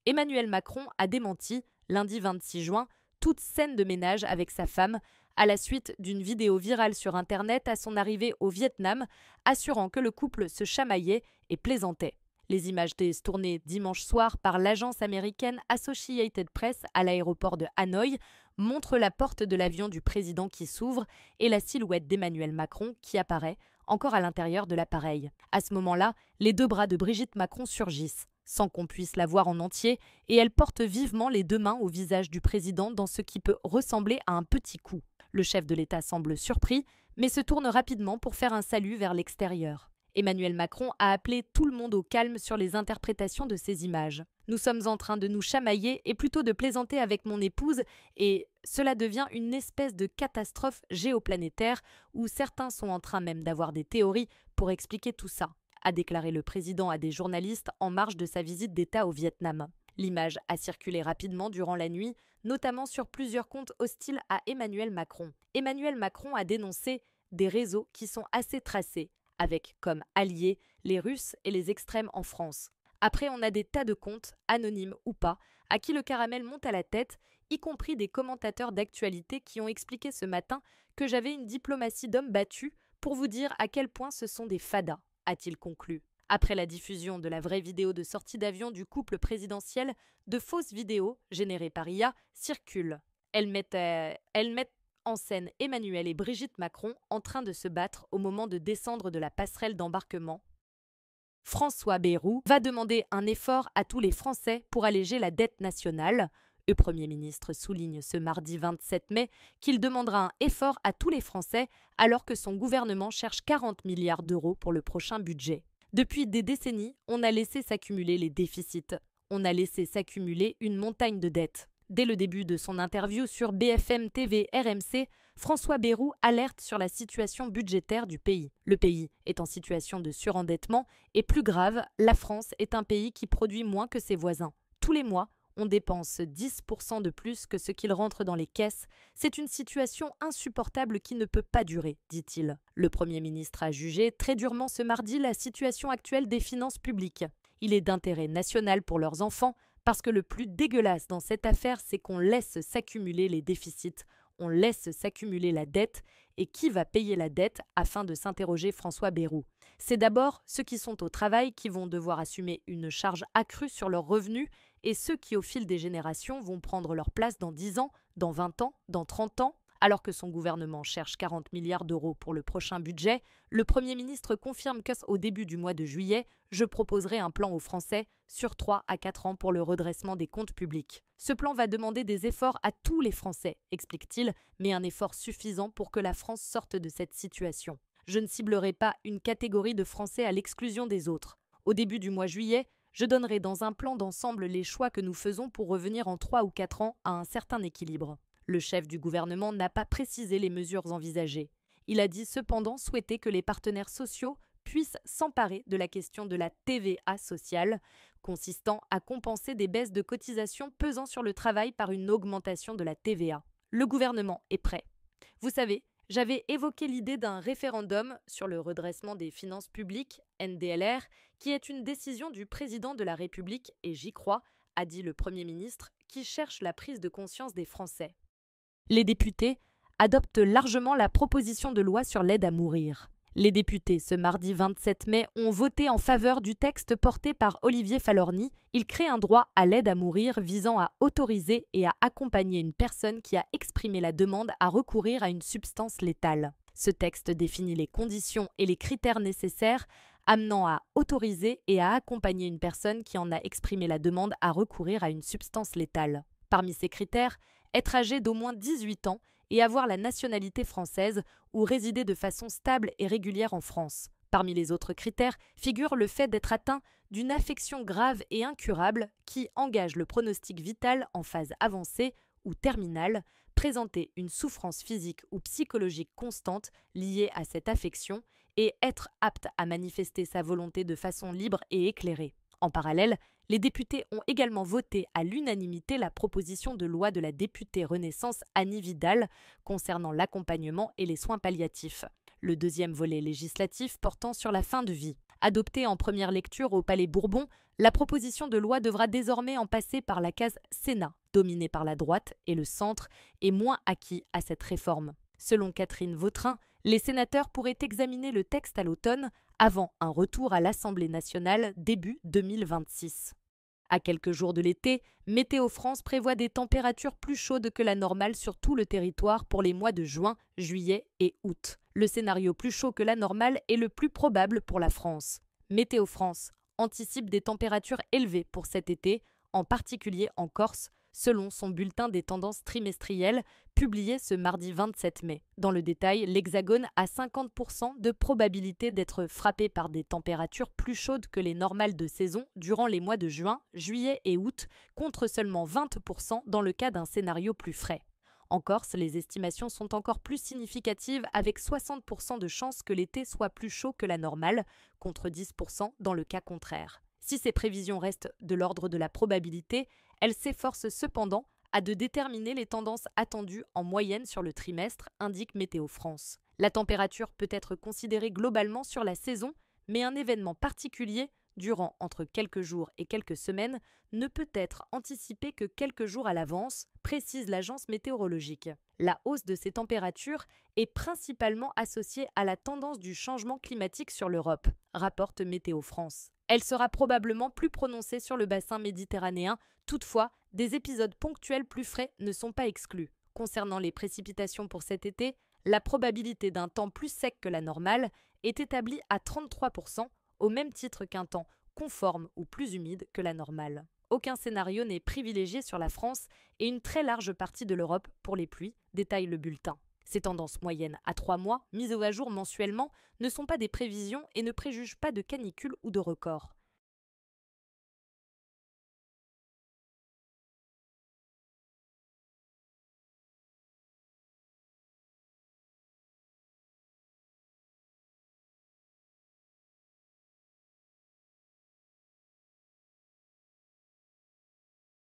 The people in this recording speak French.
Emmanuel Macron a démenti, lundi 26 juin, toute scène de ménage avec sa femme, à la suite d'une vidéo virale sur Internet à son arrivée au Vietnam, assurant que le couple se chamaillait et plaisantait. Les images tournées dimanche soir par l'agence américaine Associated Press à l'aéroport de Hanoï montrent la porte de l'avion du président qui s'ouvre et la silhouette d'Emmanuel Macron qui apparaît encore à l'intérieur de l'appareil. À ce moment-là, les deux bras de Brigitte Macron surgissent, sans qu'on puisse la voir en entier, et elle porte vivement les deux mains au visage du président dans ce qui peut ressembler à un petit coup. Le chef de l'État semble surpris, mais se tourne rapidement pour faire un salut vers l'extérieur. Emmanuel Macron a appelé tout le monde au calme sur les interprétations de ces images. Nous sommes en train de nous chamailler et plutôt de plaisanter avec mon épouse et cela devient une espèce de catastrophe géoplanétaire où certains sont en train même d'avoir des théories pour expliquer tout ça, a déclaré le président à des journalistes en marge de sa visite d'État au Vietnam. L'image a circulé rapidement durant la nuit, notamment sur plusieurs comptes hostiles à Emmanuel Macron. Emmanuel Macron a dénoncé des réseaux qui sont assez tracés, avec comme alliés les Russes et les extrêmes en France. Après, on a des tas de comptes, anonymes ou pas, à qui le caramel monte à la tête, y compris des commentateurs d'actualité qui ont expliqué ce matin que j'avais une diplomatie d'hommes battus pour vous dire à quel point ce sont des fadas, a-t-il conclu. Après la diffusion de la vraie vidéo de sortie d'avion du couple présidentiel, de fausses vidéos, générées par IA, circulent. Elles mettent en scène Emmanuel et Brigitte Macron en train de se battre au moment de descendre de la passerelle d'embarquement. François Bayrou va demander un effort à tous les Français pour alléger la dette nationale. Le Premier ministre souligne ce mardi 27 mai qu'il demandera un effort à tous les Français alors que son gouvernement cherche 40 milliards d'euros pour le prochain budget. Depuis des décennies, on a laissé s'accumuler les déficits. On a laissé s'accumuler une montagne de dettes. Dès le début de son interview sur BFM TV RMC, François Bayrou alerte sur la situation budgétaire du pays. Le pays est en situation de surendettement et plus grave, la France est un pays qui produit moins que ses voisins. Tous les mois, on dépense 10% de plus que ce qu'il rentre dans les caisses. C'est une situation insupportable qui ne peut pas durer, dit-il. Le Premier ministre a jugé très durement ce mardi la situation actuelle des finances publiques. Il est d'intérêt national pour leurs enfants, parce que le plus dégueulasse dans cette affaire, c'est qu'on laisse s'accumuler les déficits, on laisse s'accumuler la dette, et qui va payer la dette afin de s'interroger François Bayrou. C'est d'abord ceux qui sont au travail qui vont devoir assumer une charge accrue sur leurs revenus et ceux qui, au fil des générations, vont prendre leur place dans 10 ans, dans 20 ans, dans 30 ans. Alors que son gouvernement cherche 40 milliards d'euros pour le prochain budget, le Premier ministre confirme qu'au début du mois de juillet, je proposerai un plan aux Français sur 3 à 4 ans pour le redressement des comptes publics. Ce plan va demander des efforts à tous les Français, explique-t-il, mais un effort suffisant pour que la France sorte de cette situation. Je ne ciblerai pas une catégorie de Français à l'exclusion des autres. Au début du mois de juillet, je donnerai dans un plan d'ensemble les choix que nous faisons pour revenir en 3 ou 4 ans à un certain équilibre. Le chef du gouvernement n'a pas précisé les mesures envisagées. Il a dit cependant souhaiter que les partenaires sociaux puissent s'emparer de la question de la TVA sociale, consistant à compenser des baisses de cotisations pesant sur le travail par une augmentation de la TVA. Le gouvernement est prêt. Vous savez, j'avais évoqué l'idée d'un référendum sur le redressement des finances publiques, NDLR, qui est une décision du président de la République, et j'y crois, a dit le Premier ministre, qui cherche la prise de conscience des Français. Les députés adoptent largement la proposition de loi sur l'aide à mourir. Les députés, ce mardi 27 mai, ont voté en faveur du texte porté par Olivier Falorni. Il crée un droit à l'aide à mourir visant à autoriser et à accompagner une personne qui a exprimé la demande à recourir à une substance létale. Ce texte définit les conditions et les critères nécessaires amenant à autoriser et à accompagner une personne qui en a exprimé la demande à recourir à une substance létale. Parmi ces critères, être âgé d'au moins 18 ans et avoir la nationalité française ou résider de façon stable et régulière en France. Parmi les autres critères figure le fait d'être atteint d'une affection grave et incurable qui engage le pronostic vital en phase avancée ou terminale, présenter une souffrance physique ou psychologique constante liée à cette affection et être apte à manifester sa volonté de façon libre et éclairée. En parallèle, les députés ont également voté à l'unanimité la proposition de loi de la députée Renaissance Annie Vidal concernant l'accompagnement et les soins palliatifs, le deuxième volet législatif portant sur la fin de vie. Adoptée en première lecture au Palais Bourbon, la proposition de loi devra désormais en passer par la case Sénat, dominée par la droite, et le centre est moins acquis à cette réforme. Selon Catherine Vautrin, les sénateurs pourraient examiner le texte à l'automne avant un retour à l'Assemblée nationale début 2026. À quelques jours de l'été, Météo France prévoit des températures plus chaudes que la normale sur tout le territoire pour les mois de juin, juillet et août. Le scénario plus chaud que la normale est le plus probable pour la France. Météo France anticipe des températures élevées pour cet été, en particulier en Corse, selon son bulletin des tendances trimestrielles publié ce mardi 27 mai. Dans le détail, l'Hexagone a 50% de probabilité d'être frappé par des températures plus chaudes que les normales de saison durant les mois de juin, juillet et août, contre seulement 20% dans le cas d'un scénario plus frais. En Corse, les estimations sont encore plus significatives avec 60% de chances que l'été soit plus chaud que la normale, contre 10% dans le cas contraire. Si ces prévisions restent de l'ordre de la probabilité, elles s'efforcent cependant de déterminer les tendances attendues en moyenne sur le trimestre, indique Météo France. La température peut être considérée globalement sur la saison, mais un événement particulier, durant entre quelques jours et quelques semaines, ne peut être anticipé que quelques jours à l'avance, précise l'agence météorologique. La hausse de ces températures est principalement associée à la tendance du changement climatique sur l'Europe, rapporte Météo France. Elle sera probablement plus prononcée sur le bassin méditerranéen. Toutefois, des épisodes ponctuels plus frais ne sont pas exclus. Concernant les précipitations pour cet été, la probabilité d'un temps plus sec que la normale est établie à 33%, au même titre qu'un temps conforme ou plus humide que la normale. Aucun scénario n'est privilégié sur la France et une très large partie de l'Europe pour les pluies, détaille le bulletin. Ces tendances moyennes à 3 mois, mises à jour mensuellement, ne sont pas des prévisions et ne préjugent pas de canicule ou de record.